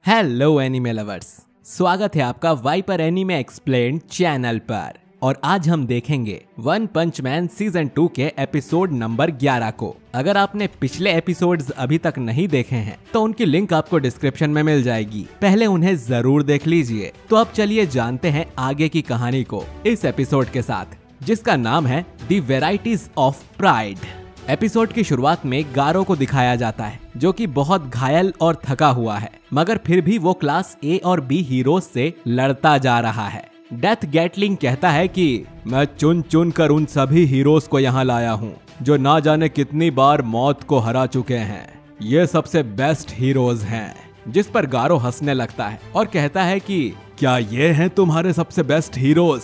Hello anime lovers, स्वागत है आपका वाइपर एनीमे एक्सप्लेन्ड चैनल पर। और आज हम देखेंगे वन पंच मैन सीजन 2 के एपिसोड नंबर 11 को। अगर आपने पिछले एपिसोड्स अभी तक नहीं देखे हैं तो उनकी लिंक आपको डिस्क्रिप्शन में मिल जाएगी, पहले उन्हें जरूर देख लीजिए। तो अब चलिए जानते हैं आगे की कहानी को इस एपिसोड के साथ, जिसका नाम है the varieties of pride. Episode की शुरुआत में गारो को दिखाया जाता है जो कि बहुत घायल और थका हुआ है, मगर फिर भी वो क्लास ए और बी हीरोज से लड़ता जा रहा है। डेथ गैटलिंग कहता है कि मैं चुन चुन कर उन सभी हीरोज को यहाँ लाया हूँ जो ना जाने कितनी बार मौत को हरा चुके हैं। ये सबसे बेस्ट हीरोज हैं। जिस पर गारो हंसने लगता है और कहता है कि क्या ये हैं तुम्हारे सबसे बेस्ट हीरोज?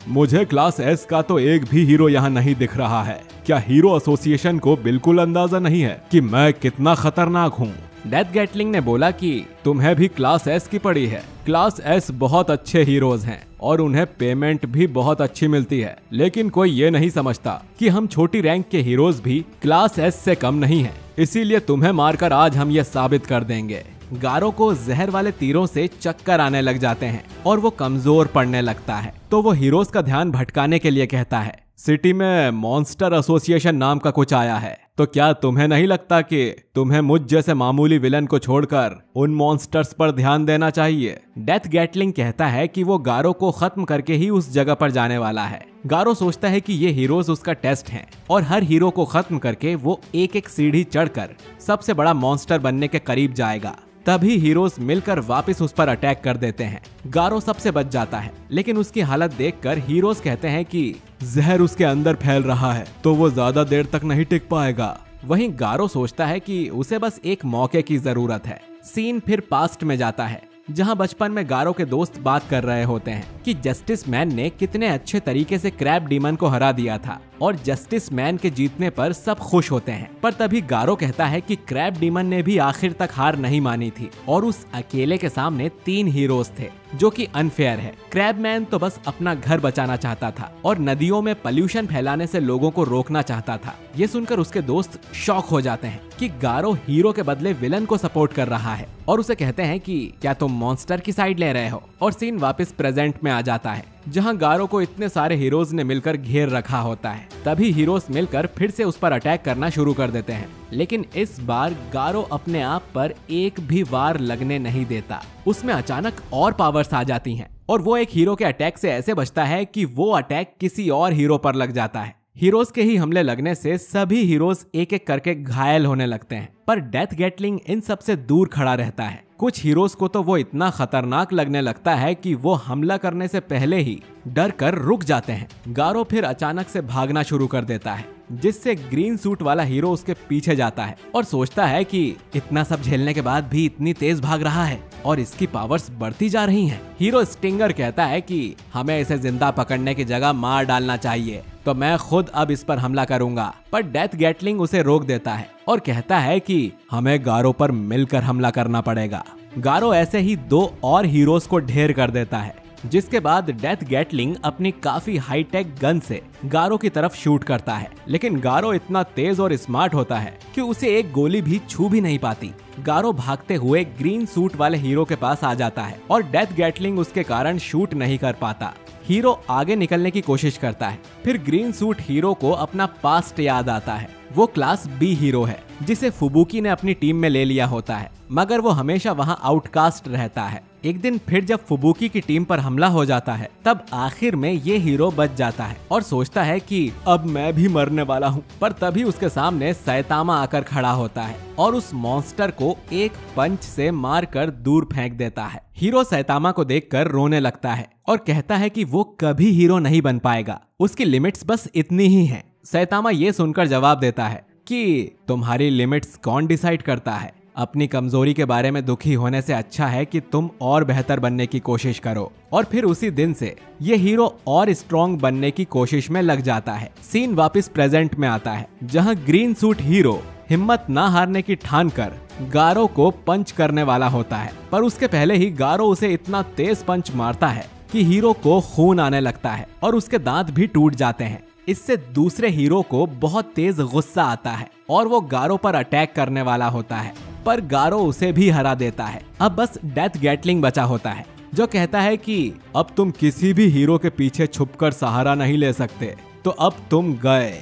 मुझे क्लास एस का तो एक भी हीरो यहाँ नहीं दिख रहा है। क्या हीरो एसोसिएशन को बिल्कुल अंदाजा नहीं है कि मैं कितना खतरनाक हूँ? डेथ गैटलिंग ने बोला कि तुम्हें भी क्लास एस की पड़ी है। क्लास एस बहुत अच्छे हीरोज हैं और उन्हें पेमेंट भी बहुत अच्छी मिलती है, लेकिन कोई ये नहीं समझता कि हम छोटी रैंक के हीरोज भी क्लास एस से कम नहीं हैं। इसीलिए तुम्हें मारकर आज हम ये साबित कर देंगे। गारो को जहर वाले तीरों से चक्कर आने लग जाते हैं और वो कमजोर पड़ने लगता है, तो वो हीरोज का ध्यान भटकाने के लिए कहता है सिटी में मॉन्स्टर एसोसिएशन नाम का कुछ आया है, तो क्या तुम्हें नहीं लगता कि तुम्हें मुझ जैसे मामूली विलन को छोड़कर उन मॉन्स्टर्स पर ध्यान देना चाहिए? डेथ गैटलिंग कहता है कि वो गारो को खत्म करके ही उस जगह पर जाने वाला है। गारो सोचता है कि ये हीरोज उसका टेस्ट हैं और हर हीरो को खत्म करके वो एक एक सीढ़ी चढ़कर सबसे बड़ा मॉन्स्टर बनने के करीब जाएगा। तभी हीरोज मिलकर वापस उस पर अटैक कर देते हैं। गारो सबसे बच जाता है, लेकिन उसकी हालत देखकर हीरोज कहते हैं कि जहर उसके अंदर फैल रहा है तो वो ज्यादा देर तक नहीं टिक पाएगा। वहीं गारो सोचता है कि उसे बस एक मौके की जरूरत है। सीन फिर पास्ट में जाता है, जहां बचपन में गारो के दोस्त बात कर रहे होते हैं कि जस्टिस मैन ने कितने अच्छे तरीके से क्रैब डीमन को हरा दिया था और जस्टिस मैन के जीतने पर सब खुश होते हैं। पर तभी गारो कहता है कि क्रैब डीमन ने भी आखिर तक हार नहीं मानी थी और उस अकेले के सामने 3 हीरोज थे, जो कि अनफेयर है। क्रैब मैन तो बस अपना घर बचाना चाहता था और नदियों में पॉल्यूशन फैलाने से लोगों को रोकना चाहता था। ये सुनकर उसके दोस्त शॉक हो जाते हैं कि गारो हीरो के बदले विलन को सपोर्ट कर रहा है और उसे कहते हैं कि क्या तुम मॉन्स्टर की साइड ले रहे हो? और सीन वापस प्रेजेंट में आ जाता है, जहां गारो को इतने सारे हीरोज ने मिलकर घेर रखा होता है। तभी हीरोज मिलकर फिर से उस पर अटैक करना शुरू कर देते हैं, लेकिन इस बार गारो अपने आप पर एक भी वार लगने नहीं देता। उसमें अचानक और पावर्स आ जाती हैं और वो एक हीरो के अटैक से ऐसे बचता है कि वो अटैक किसी और हीरो पर लग जाता है। हीरोज के ही हमले लगने से सभी हीरोज एक एक करके घायल होने लगते हैं, पर डेथ गैटलिंग इन सब से दूर खड़ा रहता है। कुछ हीरोज को तो वो इतना खतरनाक लगने लगता है कि वो हमला करने से पहले ही डर कर रुक जाते हैं। गारो फिर अचानक से भागना शुरू कर देता है, जिससे ग्रीन सूट वाला हीरो उसके पीछे जाता है और सोचता है कि इतना सब झेलने के बाद भी इतनी तेज भाग रहा है और इसकी पावर्स बढ़ती जा रही हैं। हीरो स्टिंगर कहता है कि हमें इसे जिंदा पकड़ने की जगह मार डालना चाहिए, तो मैं खुद अब इस पर हमला करूंगा। पर डेथ गैटलिंग उसे रोक देता है और कहता है कि हमें गारो पर मिलकर हमला करना पड़ेगा। गारो ऐसे ही 2 और हीरोज को ढेर कर देता है, जिसके बाद डेथ गैटलिंग अपनी काफी हाईटेक गन से गारो की तरफ शूट करता है, लेकिन गारो इतना तेज और स्मार्ट होता है कि उसे एक गोली भी छू भी नहीं पाती। गारो भागते हुए ग्रीन सूट वाले हीरो के पास आ जाता है और डेथ गैटलिंग उसके कारण शूट नहीं कर पाता। हीरो आगे निकलने की कोशिश करता है, फिर ग्रीन सूट हीरो को अपना पास्ट याद आता है। वो क्लास बी हीरो है जिसे फुबुकी ने अपनी टीम में ले लिया होता है, मगर वो हमेशा वहां आउटकास्ट रहता है। एक दिन फिर जब फुबुकी की टीम पर हमला हो जाता है, तब आखिर में ये हीरो बच जाता है और सोचता है कि अब मैं भी मरने वाला हूँ। पर तभी उसके सामने सैतामा आकर खड़ा होता है और उस मॉन्स्टर को एक पंच से मारकर दूर फेंक देता है। हीरो सैतामा को देखकर रोने लगता है और कहता है कि वो कभी हीरो नहीं बन पाएगा, उसकी लिमिट्स बस इतनी ही हैं। सैतामा ये सुनकर जवाब देता है कि तुम्हारी लिमिट्स कौन डिसाइड करता है? अपनी कमजोरी के बारे में दुखी होने से अच्छा है कि तुम और बेहतर बनने की कोशिश करो। और फिर उसी दिन से ये हीरो और स्ट्रॉन्ग बनने की कोशिश में लग जाता है। सीन वापस प्रेजेंट में आता है, जहां ग्रीन सूट हीरो हिम्मत ना हारने की ठान कर गारो को पंच करने वाला होता है, पर उसके पहले ही गारो उसे इतना तेज पंच मारता है कि हीरो को खून आने लगता है और उसके दांत भी टूट जाते हैं। इससे दूसरे हीरो को बहुत तेज गुस्सा आता है और वो गारो पर अटैक करने वाला होता है, पर गारो उसे भी हरा देता है। अब बस डेथ गैटलिंग बचा होता है, जो कहता है कि अब तुम किसी भी हीरो के पीछे छुपकर सहारा नहीं ले सकते, तो अब तुम गए।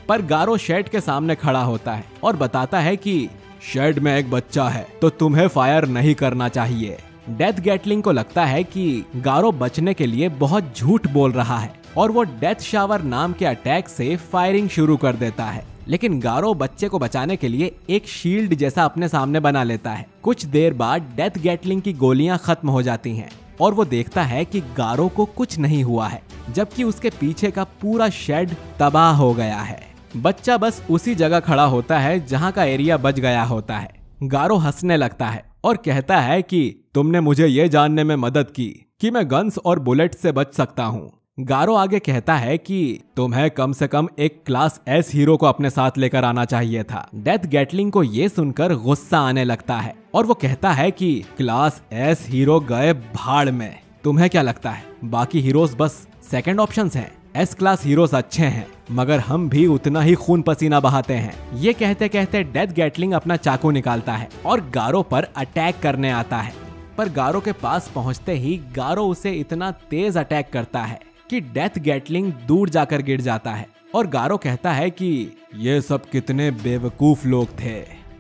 पर गारो शेड के सामने खड़ा होता है और बताता है कि शेड में एक बच्चा है, तो तुम्हें फायर नहीं करना चाहिए। डेथ गैटलिंग को लगता है कि गारो बचने के लिए बहुत झूठ बोल रहा है और वो डेथ शावर नाम के अटैक से फायरिंग शुरू कर देता है। लेकिन गारो बच्चे को बचाने के लिए एक शील्ड जैसा अपने सामने बना लेता है। कुछ देर बाद डेथ गैटलिंग की गोलियां खत्म हो जाती हैं और वो देखता है कि गारो को कुछ नहीं हुआ है, जबकि उसके पीछे का पूरा शेड तबाह हो गया है। बच्चा बस उसी जगह खड़ा होता है जहां का एरिया बच गया होता है। गारो हंसने लगता है और कहता है कि तुमने मुझे ये जानने में मदद की कि मैं गन्स और बुलेट से बच सकता हूँ। गारो आगे कहता है कि तुम्हें कम से कम एक क्लास एस हीरो को अपने साथ लेकर आना चाहिए था। डेथ गैटलिंग को ये सुनकर गुस्सा आने लगता है और वो कहता है कि क्लास एस हीरो गए भाड़ में। तुम्हें क्या लगता है बाकी हीरोज बस सेकंड ऑप्शंस हैं? एस क्लास हीरोज अच्छे हैं, मगर हम भी उतना ही खून पसीना बहाते हैं। ये कहते कहते डेथ गैटलिंग अपना चाकू निकालता है और गारो पर अटैक करने आता है। पर गारो के पास पहुंचते ही गारो उसे इतना तेज अटैक करता है कि डेथ गैटलिंग दूर जाकर गिर जाता है और गारो कहता है कि ये सब कितने बेवकूफ लोग थे।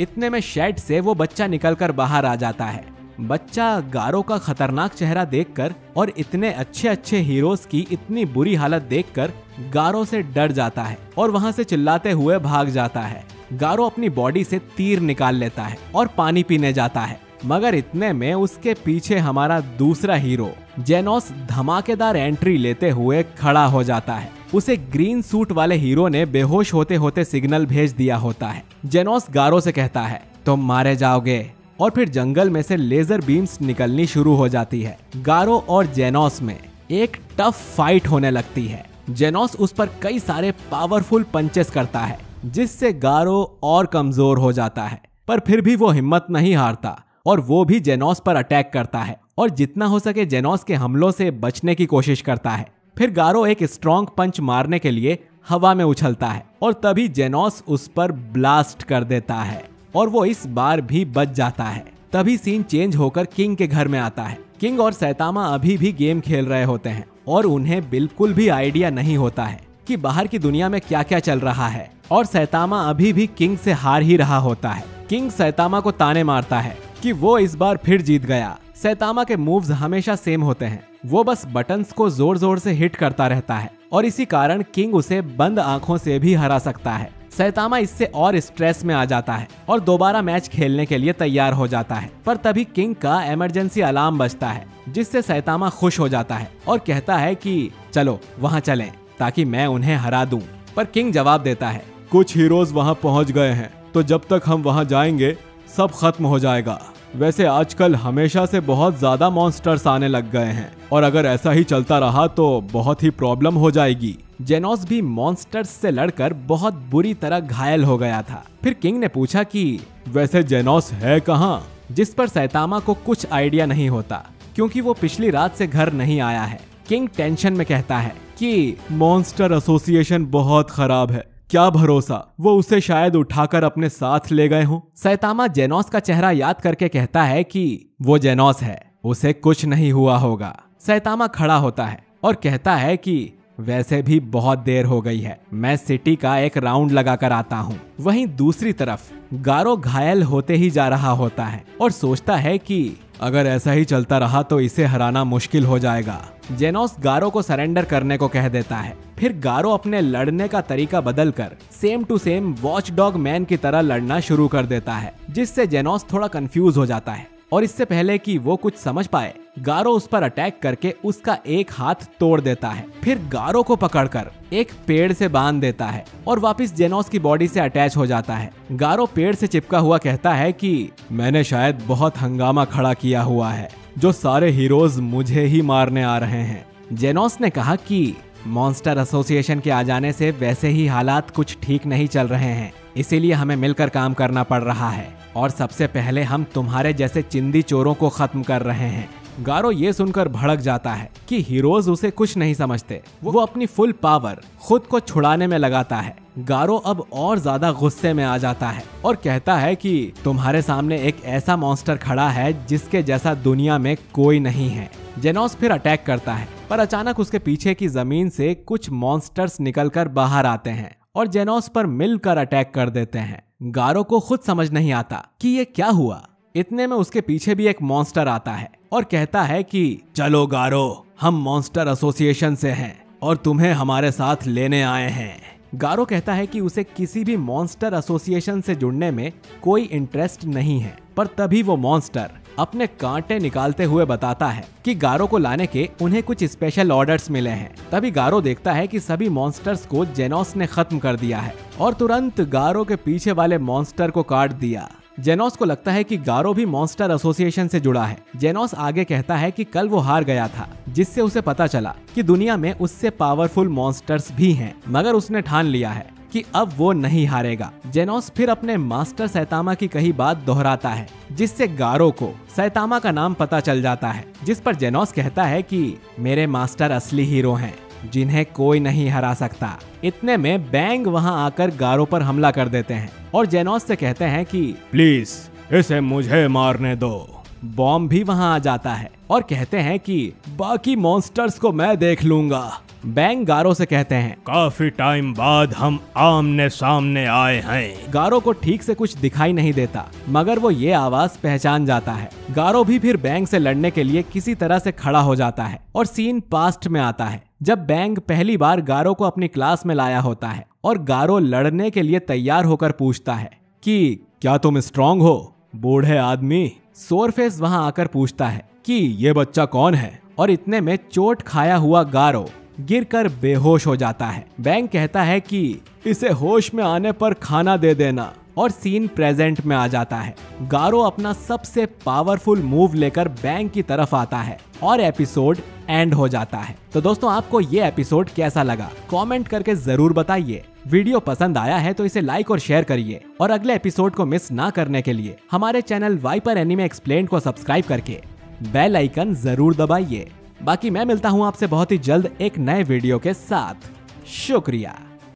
इतने में शेड से वो बच्चा निकलकर बाहर आ जाता है। बच्चा गारो का खतरनाक चेहरा देखकर और इतने अच्छे अच्छे हीरोज की इतनी बुरी हालत देखकर गारो से डर जाता है और वहां से चिल्लाते हुए भाग जाता है। गारो अपनी बॉडी से तीर निकाल लेता है और पानी पीने जाता है, मगर इतने में उसके पीछे हमारा दूसरा हीरो जेनोस धमाकेदार एंट्री लेते हुए खड़ा हो जाता है। उसे ग्रीन सूट वाले हीरो ने बेहोश होते होते सिग्नल भेज दिया होता है। जेनोस गारो से कहता है तुम मारे जाओगे और फिर जंगल में से लेजर बीम्स निकलनी शुरू हो जाती है। गारो और जेनोस में एक टफ फाइट होने लगती है। जेनोस उस पर कई सारे पावरफुल पंचेस करता है, जिससे गारो और कमजोर हो जाता है, पर फिर भी वो हिम्मत नहीं हारता और वो भी जेनोस पर अटैक करता है और जितना हो सके जेनोस के हमलों से बचने की कोशिश करता है। फिर गारो एक स्ट्रॉन्ग पंच मारने के लिए हवा में उछलता है और तभी जेनोस उस पर ब्लास्ट कर देता है और वो इस बार भी बच जाता है। तभी सीन चेंज होकर किंग के घर में आता है। किंग और सैतामा अभी भी गेम खेल रहे होते हैं और उन्हें बिल्कुल भी आइडिया नहीं होता है कि बाहर की दुनिया में क्या क्या चल रहा है और सैतामा अभी भी किंग से हार ही रहा होता है। किंग सैतामा को ताने मारता है कि वो इस बार फिर जीत गया। सैतामा के मूव्स हमेशा सेम होते हैं, वो बस बटन्स को जोर जोर से हिट करता रहता है और इसी कारण किंग उसे बंद आंखों से भी हरा सकता है। सैतामा इससे और स्ट्रेस में आ जाता है और दोबारा मैच खेलने के लिए तैयार हो जाता है, पर तभी किंग का इमरजेंसी अलार्म बजता है, जिससे सैतामा खुश हो जाता है और कहता है कि चलो वहां चलें ताकि मैं उन्हें हरा दूं। पर किंग जवाब देता है कुछ हीरोज वहां पहुंच गए हैं, तो जब तक हम वहां जाएंगे सब खत्म हो जाएगा। वैसे आजकल हमेशा से बहुत ज्यादा मॉन्स्टर्स आने लग गए हैं और अगर ऐसा ही चलता रहा तो बहुत ही प्रॉब्लम हो जाएगी। जेनोस भी मॉन्स्टर्स से लड़कर बहुत बुरी तरह घायल हो गया था। फिर किंग ने पूछा कि वैसे जेनोस है कहाँ, जिस पर सैतामा को कुछ आइडिया नहीं होता क्योंकि वो पिछली रात से घर नहीं आया है। किंग टेंशन में कहता है कि मॉन्स्टर एसोसिएशन बहुत खराब है, क्या भरोसा वो उसे शायद उठाकर अपने साथ ले गए हों। सैतामा जेनोस का चेहरा याद करके कहता है कि वो जेनोस है, उसे कुछ नहीं हुआ होगा। सैतामा खड़ा होता है और कहता है कि वैसे भी बहुत देर हो गई है, मैं सिटी का एक राउंड लगाकर आता हूँ। वहीं दूसरी तरफ गारो घायल होते ही जा रहा होता है और सोचता है कि अगर ऐसा ही चलता रहा तो इसे हराना मुश्किल हो जाएगा। जेनोस गारो को सरेंडर करने को कह देता है। फिर गारो अपने लड़ने का तरीका बदलकर same to same watchdog man की तरह लड़ना शुरू कर देता है, जिससे जेनोस थोड़ा कंफ्यूज हो जाता है और इससे पहले कि वो कुछ समझ पाए गारो उस पर अटैक करके उसका एक हाथ तोड़ देता है। फिर गारो को पकड़कर एक पेड़ से बांध देता है और वापस जेनोस की बॉडी से अटैच हो जाता है। गारो पेड़ से चिपका हुआ कहता है कि मैंने शायद बहुत हंगामा खड़ा किया हुआ है, जो सारे हीरोज मुझे ही मारने आ रहे हैं। जेनोस ने कहा कि मॉन्स्टर एसोसिएशन के आ जाने से वैसे ही हालात कुछ ठीक नहीं चल रहे हैं, इसीलिए हमें मिलकर काम करना पड़ रहा है और सबसे पहले हम तुम्हारे जैसे चिंदी चोरों को खत्म कर रहे हैं। गारो ये सुनकर भड़क जाता है कि हीरोज उसे कुछ नहीं समझते। वो अपनी फुल पावर खुद को छुड़ाने में लगाता है गारो अब और ज्यादा गुस्से में आ जाता है और कहता है कि तुम्हारे सामने एक ऐसा मॉन्स्टर खड़ा है जिसके जैसा दुनिया में कोई नहीं है। जेनोस फिर अटैक करता है, पर अचानक उसके पीछे की जमीन से कुछ मॉन्स्टर्स निकलकर बाहर आते हैं और जेनोस पर मिलकर अटैक कर देते हैं। गारो को खुद समझ नहीं आता कि ये क्या हुआ। इतने में उसके पीछे भी एक मॉन्स्टर आता है और कहता है कि चलो गारो, हम मॉन्स्टर एसोसिएशन से हैं और तुम्हें हमारे साथ लेने आए हैं। गारो कहता है कि उसे किसी भी मॉन्स्टर एसोसिएशन से जुड़ने में कोई इंटरेस्ट नहीं है, पर तभी वो मॉन्स्टर अपने कांटे निकालते हुए बताता है कि गारो को लाने के उन्हें कुछ स्पेशल ऑर्डर्स मिले हैं। तभी गारो देखता है कि सभी मॉन्स्टर्स को जेनोस ने खत्म कर दिया है और तुरंत गारो के पीछे वाले मॉन्स्टर को काट दिया। जेनोस को लगता है कि गारो भी मॉन्स्टर एसोसिएशन से जुड़ा है। जेनोस आगे कहता है कि कल वो हार गया था, जिससे उसे पता चला कि दुनिया में उससे पावरफुल मॉन्स्टर्स भी हैं, मगर उसने ठान लिया है कि अब वो नहीं हारेगा। जेनोस फिर अपने मास्टर सैतामा की कही बात दोहराता है, जिससे गारो को सैतामा का नाम पता चल जाता है, जिस पर जेनोस कहता है कि मेरे मास्टर असली हीरो हैं, जिन्हें कोई नहीं हरा सकता। इतने में बैंग वहां आकर गारो पर हमला कर देते हैं और जेनोस से कहते हैं कि प्लीज इसे मुझे मारने दो। बॉम्ब भी वहां आ जाता है और कहते हैं कि बाकी मॉन्स्टर्स को मैं देख लूंगा। बैंग गारो से कहते हैं काफी टाइम बाद हम आमने सामने आए हैं। गारो को ठीक से कुछ दिखाई नहीं देता, मगर वो ये आवाज पहचान जाता है। गारो भी फिर बैंग से लड़ने के लिए किसी तरह से खड़ा हो जाता है और सीन पास्ट में आता है, जब बैंग पहली बार गारो को अपनी क्लास में लाया होता है और गारो लड़ने के लिए तैयार होकर पूछता है कि क्या तुम स्ट्रांग हो बूढ़े आदमी। सोरफेस वहां आकर पूछता है कि ये बच्चा कौन है, और इतने में चोट खाया हुआ गारो गिरकर बेहोश हो जाता है। बैंग कहता है कि इसे होश में आने पर खाना दे देना, और सीन प्रेजेंट में आ जाता है। गारो अपना सबसे पावरफुल मूव लेकर बैंग की तरफ आता है और एपिसोड एंड हो जाता है। तो दोस्तों, आपको ये एपिसोड कैसा लगा कमेंट करके जरूर बताइए। वीडियो पसंद आया है तो इसे लाइक और शेयर करिए, और अगले एपिसोड को मिस ना करने के लिए हमारे चैनल वाइपर एनीमे एक्सप्लेन्ड को सब्सक्राइब करके बेल आइकन जरूर दबाइए। बाकी मैं मिलता हूँ आपसे बहुत ही जल्द एक नए वीडियो के साथ। शुक्रिया।